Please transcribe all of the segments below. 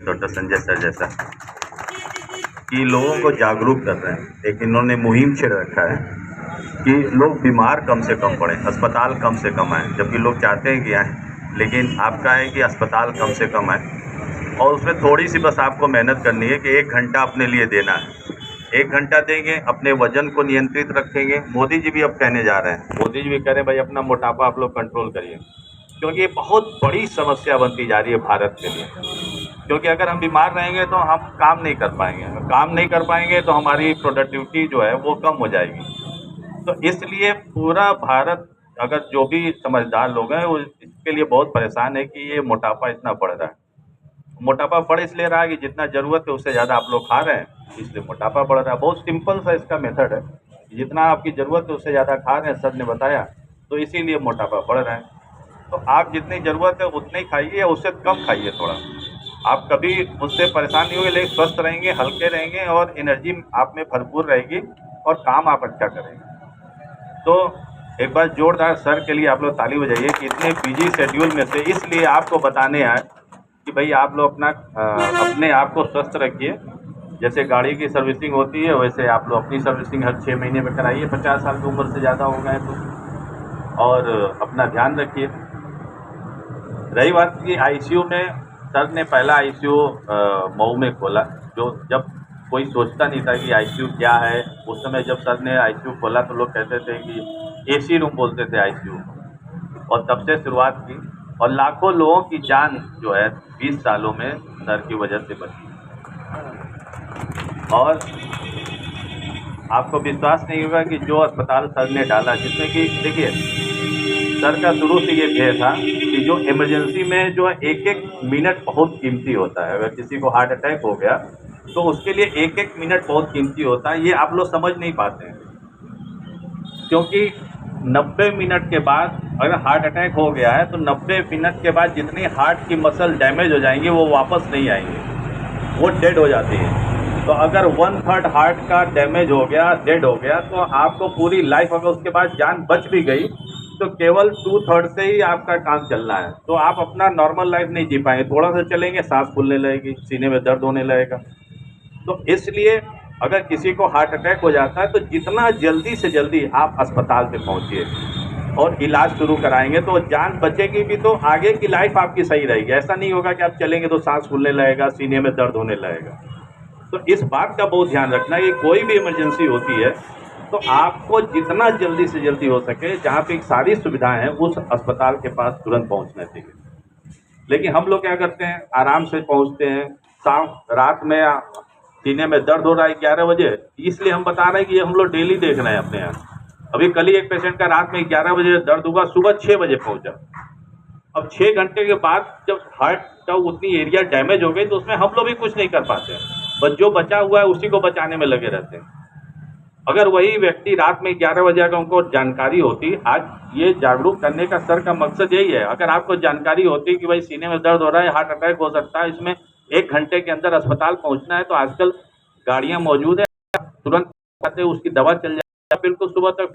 Doctor Sanjay sir जैसा कि लोगों को जागरूक कर रहे हैं। एक इन्होंने मुहिम छेड़ रखा है कि लोग बीमार कम से कम पड़ें, अस्पताल कम से कम आएँ, जबकि लोग चाहते हैं कि आएँ, लेकिन आपका है कि अस्पताल कम से कम आए और उसमें थोड़ी सी बस आपको मेहनत करनी है कि 1 घंटा अपने लिए देना है। 1 घंटा देंगे, अपने वज़न को नियंत्रित रखेंगे। मोदी जी भी अब कहने जा रहे हैं, मोदी जी भी कह रहे हैं भाई अपना मोटापा आप लोग कंट्रोल करिए, क्योंकि ये बहुत बड़ी समस्या बनती जा रही है भारत के लिए। क्योंकि अगर हम बीमार रहेंगे तो हम काम नहीं कर पाएंगे, काम नहीं कर पाएंगे तो हमारी प्रोडक्टिविटी जो है वो कम हो जाएगी। तो इसलिए पूरा भारत, अगर जो भी समझदार लोग हैं वो इसके लिए बहुत परेशान है कि ये मोटापा इतना बढ़ रहा है। मोटापा बढ़ इसलिए रहा है कि जितना ज़रूरत है उससे ज़्यादा आप लोग खा रहे हैं, इसलिए मोटापा बढ़ रहा है। बहुत सिंपल सा इसका मेथड है, जितना आपकी ज़रूरत है उससे ज़्यादा खा रहे हैं, सर ने बताया, तो इसीलिए मोटापा बढ़ रहा है। तो आप जितनी ज़रूरत है उतनी ही खाइए या उससे कम खाइए थोड़ा। आप कभी उससे परेशान नहीं होंगे, लेकिन स्वस्थ रहेंगे, हल्के रहेंगे और एनर्जी आप में भरपूर रहेगी और काम आप अच्छा करेंगे। तो एक बार जोरदार सर के लिए आप लोग ताली बजाइए कि इतने बिजी शेड्यूल में से इसलिए आपको बताने आए कि भाई आप लोग अपने आप को स्वस्थ रखिए। जैसे गाड़ी की सर्विसिंग होती है वैसे आप लोग अपनी सर्विसिंग हर 6 महीने में कराइए, 50 साल की उम्र से ज़्यादा हो गए तो। और अपना ध्यान रखिए। रही बात की आईसीयू में, सर ने पहला आईसीयू मऊ में खोला, जो जब कोई सोचता नहीं था कि आईसीयू क्या है। उस समय जब सर ने आईसीयू खोला तो लोग कहते थे कि एसी रूम बोलते थे आईसीयू, और तब से शुरुआत की और लाखों लोगों की जान जो है 20 सालों में सर की वजह से बची। और आपको विश्वास नहीं होगा कि जो अस्पताल सर ने डाला, जिसमें कि देखिए सर का शुरू से ये ध्येय था कि जो इमरजेंसी में जो एक एक मिनट बहुत कीमती होता है। अगर किसी को हार्ट अटैक हो गया तो उसके लिए एक एक मिनट बहुत कीमती होता है। ये आप लोग समझ नहीं पाते हैं, क्योंकि 90 मिनट के बाद अगर हार्ट अटैक हो गया है तो 90 मिनट के बाद जितनी हार्ट की मसल डैमेज हो जाएंगी वो वापस नहीं आएंगे, वो डेड हो जाती है। तो अगर 1/3 हार्ट का डैमेज हो गया, डेड हो गया, तो आपको पूरी लाइफ, अगर उसके बाद जान बच भी गई तो केवल 2/3 से ही आपका काम चलना है। तो आप अपना नॉर्मल लाइफ नहीं जी पाएंगे। थोड़ा सा चलेंगे, सांस फूलने लगेगी, सीने में दर्द होने लगेगा। तो इसलिए अगर किसी को हार्ट अटैक हो जाता है तो जितना जल्दी से जल्दी आप अस्पताल पे पहुंचिए और इलाज शुरू कराएंगे तो जान बचेगी भी, तो आगे की लाइफ आपकी सही रहेगी। ऐसा नहीं होगा कि आप चलेंगे तो सांस फूलने लगेगा, सीने में दर्द होने लगेगा। तो इस बात का बहुत ध्यान रखना है कि कोई भी इमरजेंसी होती है तो आपको जितना जल्दी से जल्दी हो सके, जहाँ पे सारी सुविधाएं हैं, उस अस्पताल के पास तुरंत पहुंचना चाहिए। लेकिन हम लोग क्या करते हैं, आराम से पहुंचते हैं। शाम रात में सीने में दर्द हो रहा है 11 बजे, इसलिए हम बता रहे हैं कि ये हम लोग डेली देख रहे हैं अपने यहाँ। अभी कल ही एक पेशेंट का रात में 11 बजे दर्द हुआ, सुबह 6 बजे पहुंचा। अब 6 घंटे के बाद जब हार्ट का उतनी एरिया डैमेज हो गई तो उसमें हम लोग भी कुछ नहीं कर पाते हैं, बस जो बचा हुआ है उसी को बचाने में लगे रहते हैं। अगर वही व्यक्ति रात में 11 बजे अगर उनको जानकारी होती, आज ये जागरूक करने का सर का मकसद यही है, अगर आपको जानकारी होती कि भाई सीने में दर्द हो रहा है, हार्ट अटैक हो सकता है, इसमें 1 घंटे के अंदर अस्पताल पहुंचना है, तो आजकल गाड़ियां मौजूद है, तुरंत उसकी दवा चल जाए, बिल्कुल सुबह तक।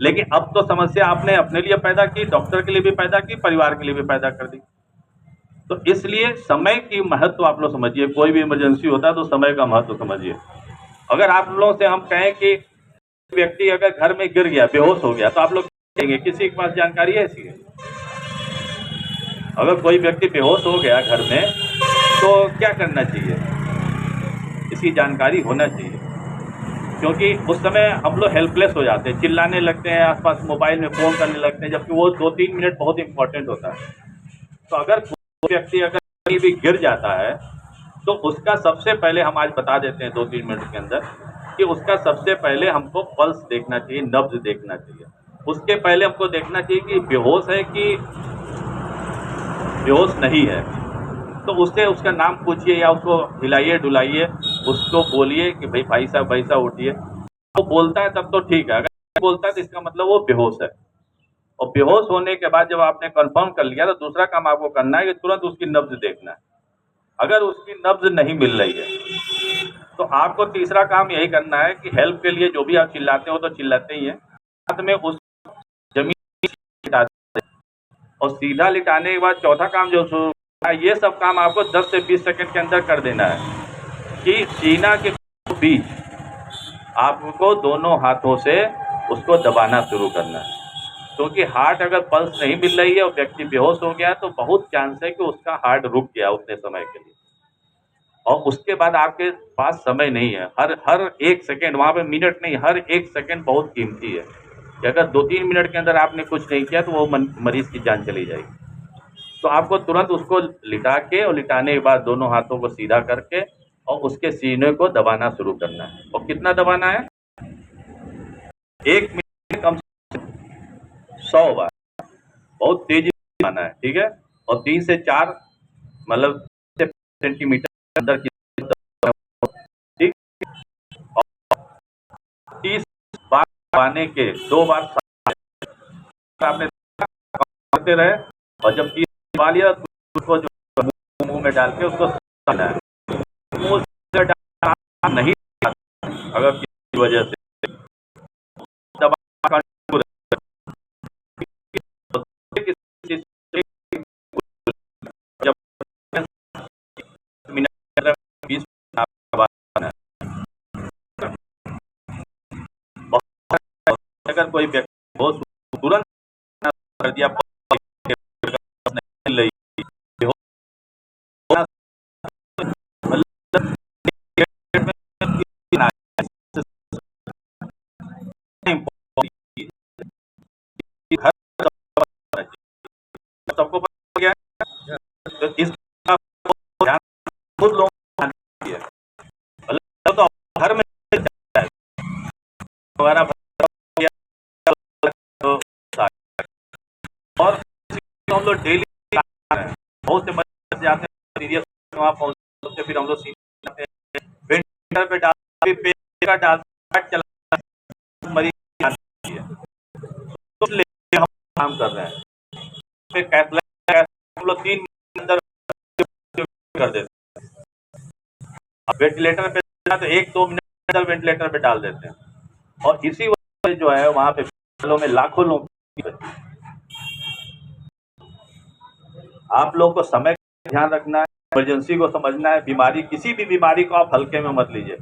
लेकिन अब तो समस्या आपने अपने लिए पैदा की, डॉक्टर के लिए भी पैदा की, परिवार के लिए भी पैदा कर दी। तो इसलिए समय की महत्व आप लोग समझिए। कोई भी इमरजेंसी होता है तो समय का महत्व समझिए। अगर आप लोगों से हम कहें कि व्यक्ति अगर घर में गिर गया, बेहोश हो गया, तो आप लोग कहेंगे, किसी के पास जानकारी ऐसी है? अगर कोई व्यक्ति बेहोश हो गया घर में तो क्या करना चाहिए? इसकी जानकारी होना चाहिए, क्योंकि उस समय हम लोग हेल्पलेस हो जाते हैं, चिल्लाने लगते हैं, आसपास मोबाइल में फ़ोन करने लगते हैं, जबकि वो 2-3 मिनट बहुत इंपॉर्टेंट होता है। तो अगर कोई व्यक्ति अगर कहीं भी गिर जाता है तो उसका सबसे पहले हम आज बता देते हैं 2-3 मिनट के अंदर कि उसका सबसे पहले हमको पल्स देखना चाहिए, नब्ज देखना चाहिए। उसके पहले हमको देखना चाहिए कि बेहोश है कि बेहोश नहीं है। तो उससे उसका नाम पूछिए या उसको हिलाइए डुलाइए, उसको बोलिए कि भाई साहब उठिए। वो बोलता है तब तो ठीक है, अगर नहीं बोलता है तो इसका मतलब वो बेहोश है। और बेहोश होने के बाद जब आपने कंफर्म कर लिया तो दूसरा काम आपको करना है कि तुरंत उसकी नब्ज देखना है। अगर उसकी नब्ज नहीं मिल रही है तो आपको तीसरा काम यही करना है कि हेल्प के लिए जो भी आप चिल्लाते हो तो चिल्लाते ही हैं, साथ में उस जमीन लिटा दें। और सीधा लिटाने के बाद चौथा काम जो ये सब काम आपको 10 से 20 सेकंड के अंदर कर देना है कि सीना के बीच आपको दोनों हाथों से उसको दबाना शुरू करना है, क्योंकि हार्ट अगर पल्स नहीं मिल रही है और व्यक्ति बेहोश हो गया तो बहुत चांस है कि उसका हार्ट रुक गया उतने समय के लिए, और उसके बाद आपके पास समय नहीं है। हर एक सेकंड, वहाँ पे मिनट नहीं, हर एक सेकंड बहुत कीमती है कि अगर 2-3 मिनट के अंदर आपने कुछ नहीं किया तो वो मरीज की जान चली जाएगी। तो आपको तुरंत उसको लिटा के, और लिटाने के बाद दोनों हाथों को सीधा करके और उसके सीने को दबाना शुरू करना है। और कितना दबाना है? 1 मिनट कम से 100 बार, बहुत तेजी से दबाना है, ठीक है। और 3 से 4 मतलब सेंटीमीटर अंदर की, ठीक। और 30 बार दबाने के 2 बार आपने करते रहे, और जब 30 दबा लिया तो उसको जो मुंह में डाल के उसको है, मुंह से नहीं, अगर किसी वजह से दबा अगर कोई व्यक्ति बहुत तुरंत कर दिया सबको पता गया, तो इस ध्यान खुद लोगों तो घर में हमारा और हम लोग डेली बहुत से मरीज जाते हैं सीरियस, वहाँ पहुँचते फिर हम लोग वेंटिलेटर पे डाल मरीज तो लेके हम काम कर रहे हैं, हम लोग 3 मिनट अंदर कर देते हैं। अब वेंटिलेटर पे तो 1-2 मिनट अंदर वेंटिलेटर पे डाल देते हैं, और इसी वजह से जो है वहाँ पे में लाखों लोग। आप लोग को समय का ध्यान रखना है, इमरजेंसी को समझना है। बीमारी, किसी भी बीमारी को आप हल्के में मत लीजिए।